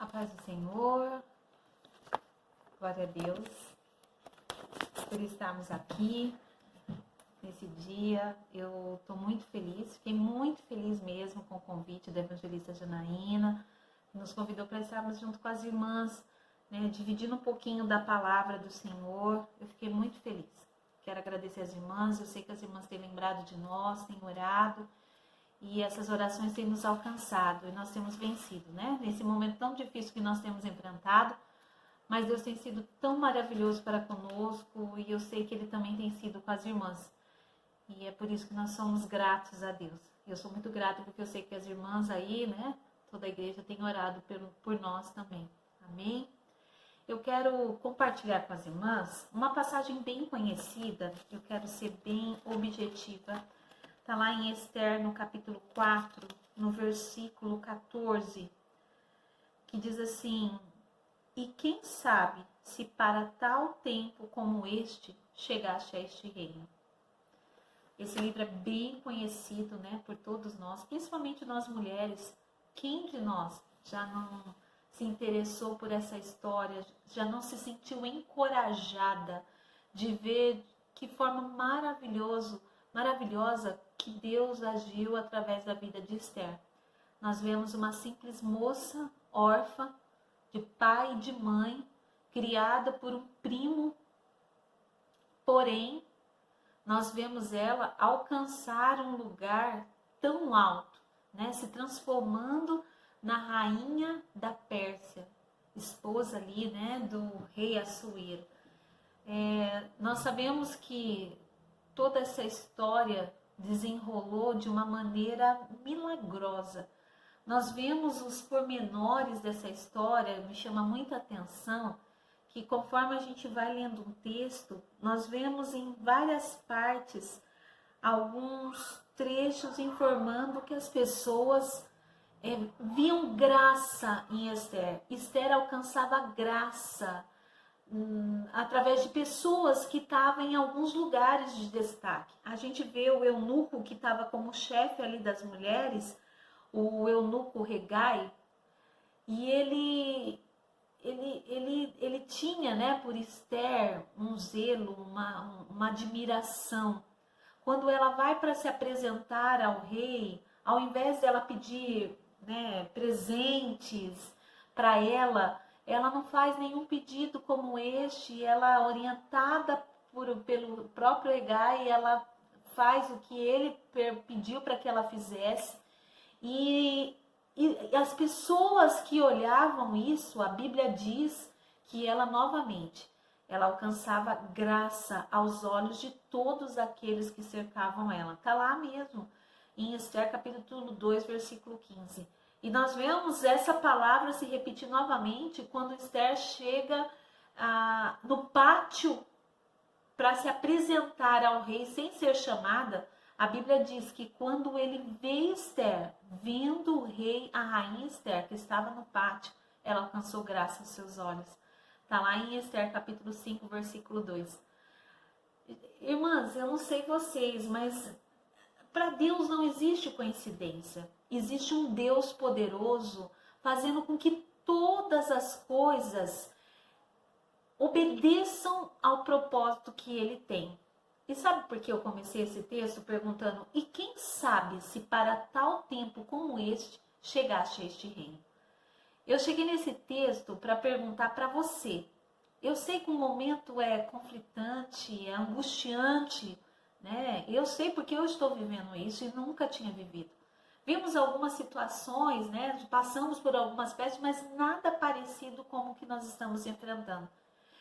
A paz do Senhor, glória a Deus por estarmos aqui nesse dia. Eu estou muito feliz, fiquei muito feliz mesmo com o convite da evangelista Janaína, que nos convidou para estarmos junto com as irmãs, né, dividindo um pouquinho da palavra do Senhor. Eu fiquei muito feliz. Quero agradecer às irmãs, eu sei que as irmãs têm lembrado de nós, têm orado, e essas orações têm nos alcançado e nós temos vencido, né? Nesse momento tão difícil que nós temos enfrentado, mas Deus tem sido tão maravilhoso para conosco e eu sei que Ele também tem sido com as irmãs. E é por isso que nós somos gratos a Deus. Eu sou muito grata porque eu sei que as irmãs aí, né? Toda a igreja tem orado por nós também. Amém? Eu quero compartilhar com as irmãs uma passagem bem conhecida. Eu quero ser bem objetiva. Está lá em Esther, no capítulo 4, no versículo 14, que diz assim: e quem sabe se para tal tempo como este chegaste a este reino. Esse livro é bem conhecido, né, por todos nós, principalmente nós mulheres. Quem de nós já não se interessou por essa história, já não se sentiu encorajada de ver que forma maravilhosa que Deus agiu através da vida de Esther. Nós vemos uma simples moça órfã, de pai e de mãe, criada por um primo, porém, nós vemos ela alcançar um lugar tão alto, né? Se transformando na rainha da Pérsia, esposa ali, né, do rei Assuero. Nós sabemos que toda essa história desenrolou de uma maneira milagrosa. Nós vemos os pormenores dessa história, me chama muita atenção, que conforme a gente vai lendo um texto, nós vemos em várias partes alguns trechos informando que as pessoas viam graça em Esther. Esther alcançava graça através de pessoas que estavam em alguns lugares de destaque. A gente vê o eunuco que estava como chefe ali das mulheres, o eunuco Regai, e ele tinha, né, por Esther um zelo, uma admiração. Quando ela vai para se apresentar ao rei, ao invés dela pedir, né, presentes para ela não faz nenhum pedido como este. Ela, orientada pelo próprio Hegai, ela faz o que ele pediu para que ela fizesse. E as pessoas que olhavam isso, a Bíblia diz que ela novamente, ela alcançava graça aos olhos de todos aqueles que cercavam ela. Está lá mesmo, em Esther capítulo 2, versículo 15. E nós vemos essa palavra se repetir novamente quando Esther chega no pátio para se apresentar ao rei sem ser chamada. A Bíblia diz que quando ele vê Esther, vendo o rei, a rainha Esther, que estava no pátio, ela alcançou graça aos seus olhos. Está lá em Esther capítulo 5, versículo 2. Irmãs, eu não sei vocês, mas para Deus não existe coincidência. Existe um Deus poderoso fazendo com que todas as coisas obedeçam ao propósito que Ele tem. E sabe por que eu comecei esse texto perguntando: e quem sabe se para tal tempo como este chegaste a este reino? Eu cheguei nesse texto para perguntar para você. Eu sei que o momento é conflitante, é angustiante, né? Eu sei porque eu estou vivendo isso e nunca tinha vivido. Vimos algumas situações, né? Passamos por algumas pestes, mas nada parecido com o que nós estamos enfrentando.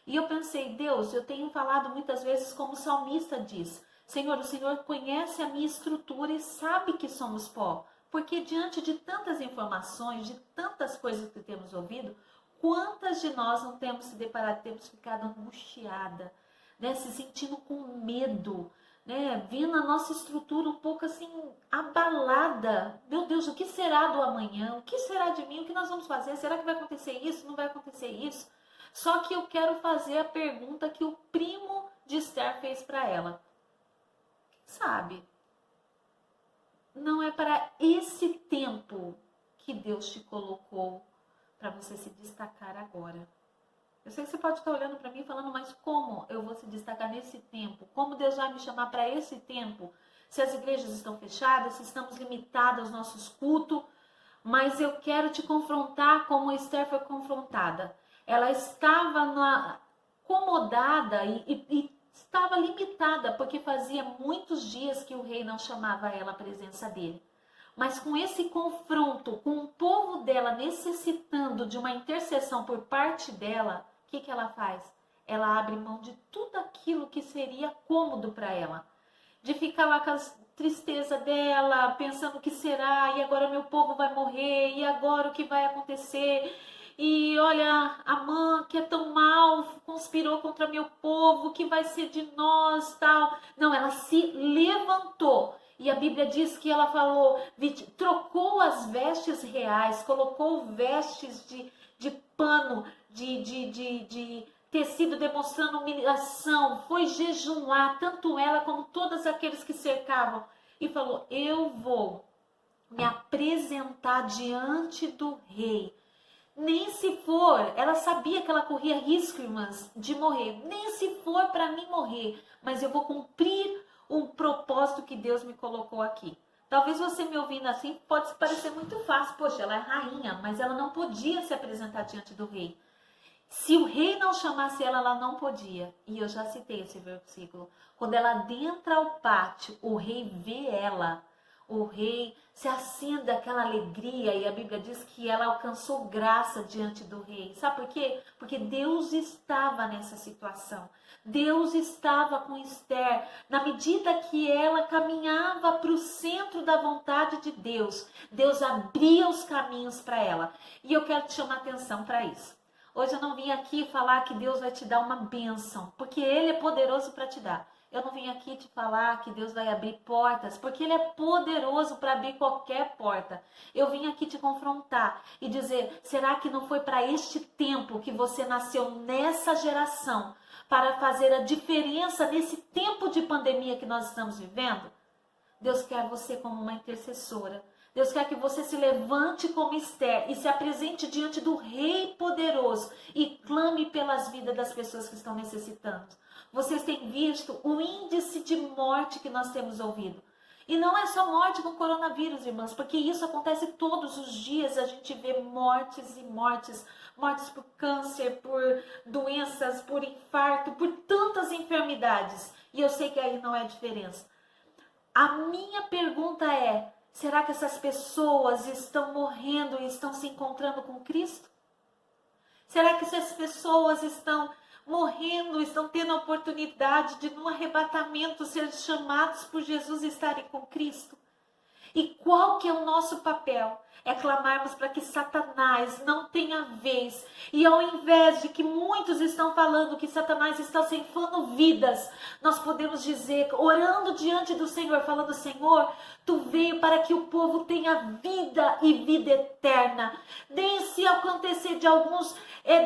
E eu pensei: Deus, eu tenho falado muitas vezes como o salmista diz: Senhor, o Senhor conhece a minha estrutura e sabe que somos pó. Porque diante de tantas informações, de tantas coisas que temos ouvido, quantas de nós não temos se deparado, temos ficado angustiada, né? Se sentindo com medo, né? Vendo a nossa estrutura um pouco assim abalada. Meu Deus, o que será do amanhã? O que será de mim? O que nós vamos fazer? Será que vai acontecer isso? Não vai acontecer isso? Só que eu quero fazer a pergunta que o primo de Esther fez para ela. Quem sabe? Não é para esse tempo que Deus te colocou para você se destacar agora. Eu sei que você pode estar olhando para mim e falando, mas como eu vou se destacar nesse tempo? Como Deus vai me chamar para esse tempo? Se as igrejas estão fechadas, se estamos limitados aos nossos cultos, mas eu quero te confrontar como Esther foi confrontada. Ela estava acomodada e estava limitada, porque fazia muitos dias que o rei não chamava ela à presença dele. Mas com esse confronto, com o povo dela necessitando de uma intercessão por parte dela, o que ela faz? Ela abre mão de tudo aquilo que seria cômodo para ela. De ficar lá com a tristeza dela, pensando o que será, e agora meu povo vai morrer, e agora o que vai acontecer? E olha, Amã, que é tão mal, conspirou contra meu povo, o que vai ser de nós, tal. Não, ela se levantou. E a Bíblia diz que ela falou, trocou as vestes reais, colocou vestes de pano, de tecido demonstrando humilhação, foi jejuar, tanto ela como todos aqueles que cercavam. E falou, eu vou me apresentar diante do rei. Nem se for, ela sabia que ela corria risco, irmãs, de morrer. Nem se for para mim morrer, mas eu vou cumprir o propósito que Deus me colocou aqui. Talvez você me ouvindo assim pode parecer muito fácil. Poxa, ela é rainha, mas ela não podia se apresentar diante do rei. Se o rei não chamasse ela, ela não podia. E eu já citei esse versículo. Quando ela adentra ao pátio, o rei vê ela. O rei se acende aquela alegria e a Bíblia diz que ela alcançou graça diante do rei. Sabe por quê? Porque Deus estava nessa situação. Deus estava com Esther. Na medida que ela caminhava para o centro da vontade de Deus, Deus abria os caminhos para ela. E eu quero te chamar a atenção para isso. Hoje eu não vim aqui falar que Deus vai te dar uma bênção, porque Ele é poderoso para te dar. Eu não vim aqui te falar que Deus vai abrir portas, porque Ele é poderoso para abrir qualquer porta. Eu vim aqui te confrontar e dizer, será que não foi para este tempo que você nasceu nessa geração, para fazer a diferença nesse tempo de pandemia que nós estamos vivendo? Deus quer você como uma intercessora. Deus quer que você se levante como Esther e se apresente diante do Rei poderoso e clame pelas vidas das pessoas que estão necessitando. Vocês têm visto o índice de morte que nós temos ouvido. E não é só morte com coronavírus, irmãs, porque isso acontece todos os dias. A gente vê mortes e mortes. Mortes por câncer, por doenças, por infarto, por tantas enfermidades. E eu sei que aí não é diferença. A minha pergunta é, será que essas pessoas estão morrendo e estão se encontrando com Cristo? Será que essas pessoas estão morrendo, estão tendo a oportunidade de, no arrebatamento, ser chamados por Jesus e estarem com Cristo? E qual que é o nosso papel? É clamarmos para que Satanás não tenha vez. E ao invés de que muitos estão falando que Satanás está ceifando vidas, nós podemos dizer, orando diante do Senhor, falando, Senhor, Tu veio para que o povo tenha vida e vida eterna. Nem se acontecer de alguns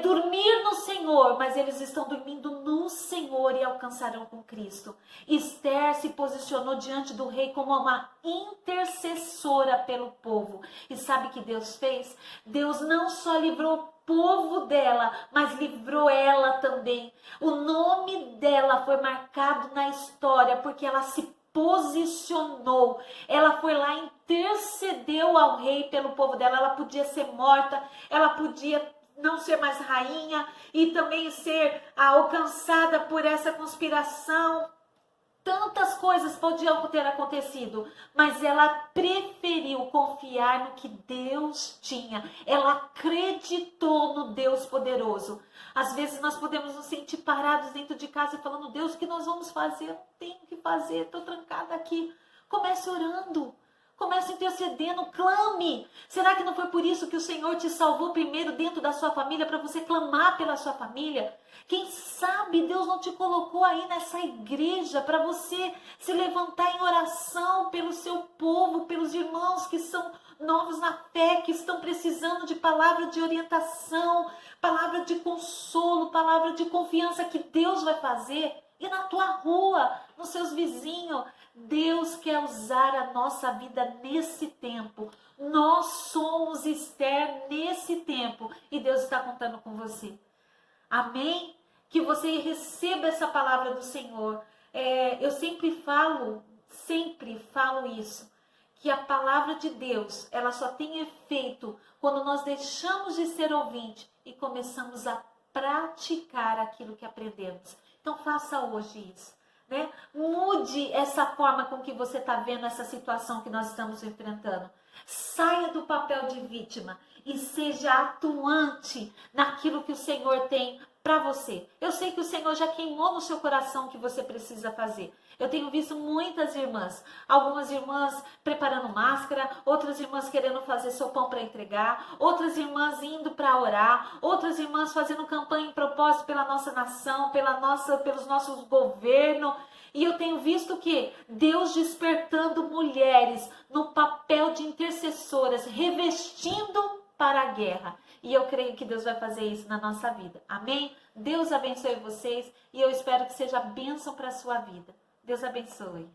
dormir no Senhor, mas eles estão dormindo no Senhor e alcançarão com Cristo. Esther se posicionou diante do rei como uma intercessora pelo povo. E sabe o que Deus fez? Deus não só livrou o povo dela, mas livrou ela também. O nome dela foi marcado na história porque ela se posicionou. Ela foi lá, intercedeu ao rei pelo povo dela. Ela podia ser morta, ela podia não ser mais rainha e também ser alcançada por essa conspiração. Tantas coisas podiam ter acontecido, mas ela preferiu confiar no que Deus tinha. Ela acreditou no Deus poderoso. Às vezes nós podemos nos sentir parados dentro de casa e falando, Deus, o que nós vamos fazer? Eu não tenho o que fazer, estou trancada aqui. Comece orando. Comece intercedendo, clame. Será que não foi por isso que o Senhor te salvou primeiro dentro da sua família, para você clamar pela sua família? Quem sabe Deus não te colocou aí nessa igreja para você se levantar em oração pelo seu povo, pelos irmãos que são novos na fé, que estão precisando de palavra de orientação, palavra de consolo, palavra de confiança que Deus vai fazer. E na tua rua, nos seus vizinhos, Deus quer usar a nossa vida nesse tempo. Nós somos Esther nesse tempo. tempo e Deus está contando com você. Amém? Que você receba essa palavra do Senhor. Eu sempre falo isso, que a palavra de Deus, ela só tem efeito quando nós deixamos de ser ouvinte e começamos a praticar aquilo que aprendemos. Então faça hoje isso, né? Mude essa forma com que você está vendo essa situação que nós estamos enfrentando. Saia do papel de vítima e seja atuante naquilo que o Senhor tem para você. Eu sei que o Senhor já queimou no seu coração o que você precisa fazer. Eu tenho visto muitas irmãs, algumas irmãs preparando máscara, outras irmãs querendo fazer sopão para entregar, outras irmãs indo para orar, outras irmãs fazendo campanha em propósito pela nossa nação, pelos nossos governos. E eu tenho visto que Deus despertando mulheres no papel de intercessoras, revestindo para a guerra. E eu creio que Deus vai fazer isso na nossa vida. Amém? Deus abençoe vocês e eu espero que seja bênção para a sua vida. Deus abençoe.